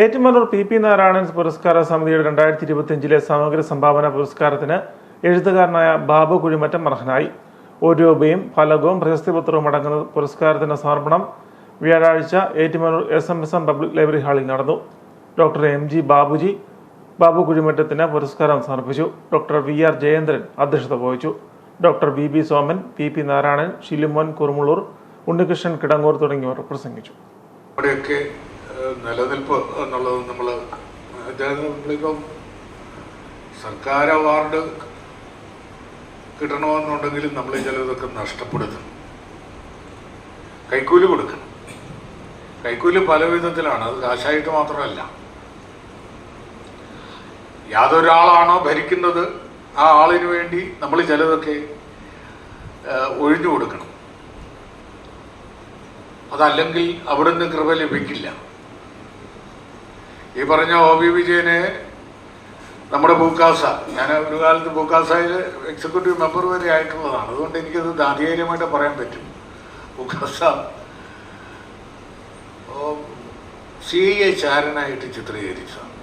Ettumanoor PP Narayanan പുരസ്കാര സമിതിയുടെ 2025 സമഗ്ര സംഭാവന പുരസ്കാരത്തിന് എഴുത്തുകാരനായ ബാബു കുഴിമറ്റം അർഹനായി. 1 രൂപയും ഫലകവും പ്രശസ്തിപത്രവും അടങ്ങുന്ന പുരസ്കാരത്തിന്റെ സമർപ്പണം വ്യാഴാഴ്ച ഏറ്റുമാനൂർ SMSM പബ്ലിക് ലൈബ്രറി ഹാളിൽ നടന്നു. ഡോക്ടർ MG ബാബു കുഴിമറ്റത്തിന് പുരസ്കാരം സമർപ്പിച്ചു. ഡോക്ടർ VR ജയേന്ദ്രൻ അധ്യക്ഷത വഹിച്ചു. Doctor BB Soman, PP Narayanan, Shilimon Kurumulloor, Unnikrishnan Kidangoor തുടങ്ങിയവർ പ്രസംഗിച്ചു. നിലനിൽപ്പ് എന്നുള്ളത് നമ്മളിപ്പം സർക്കാർ അവാർഡ് കിട്ടണമെന്നുണ്ടെങ്കിലും നമ്മൾ ചിലതൊക്കെ നഷ്ടപ്പെടുത്തും. കൈക്കൂലി കൊടുക്കണം. കൈക്കൂലി പല വിധത്തിലാണ്, അത് കാശായിട്ട് മാത്രമല്ല. യാതൊരാളാണോ ഭരിക്കുന്നത് ആ ആളിന് വേണ്ടി നമ്മൾ ചിലതൊക്കെ ഒഴിഞ്ഞു കൊടുക്കണം. അതല്ലെങ്കിൽ അവിടുന്ന് കൃപ ലഭിക്കില്ല. ഈ പറഞ്ഞ OB വിജയനെ നമ്മുടെ ബൂക്കാസ, ഞാൻ ഒരു കാലത്ത് ബൂക്കാസയിൽ എക്സിക്യൂട്ടീവ് മെമ്പർ വരെ ആയിട്ടുള്ളതാണ്. അതുകൊണ്ട് എനിക്കത് ആധികാരികമായിട്ട് പറയാൻ പറ്റും. ബൂക്കാസ CA ചാരനായിട്ട് ചിത്രീകരിച്ചതാണ്.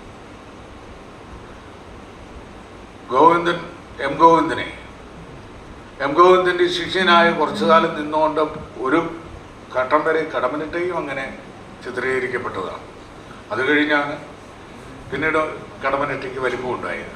എം ഗോവിന്ദൻ്റെ ശിഷ്യനായ കുറച്ചു കാലം നിന്നുകൊണ്ട് ഒരു ഘട്ടം വരെ കടമ്മനിട്ടയും അങ്ങനെ ചിത്രീകരിക്കപ്പെട്ടതാണ്. അത് കഴിഞ്ഞാണ് പിന്നീട് കടമ്മനിട്ടയ്ക്ക് വലിപ്പം ഉണ്ടായത്.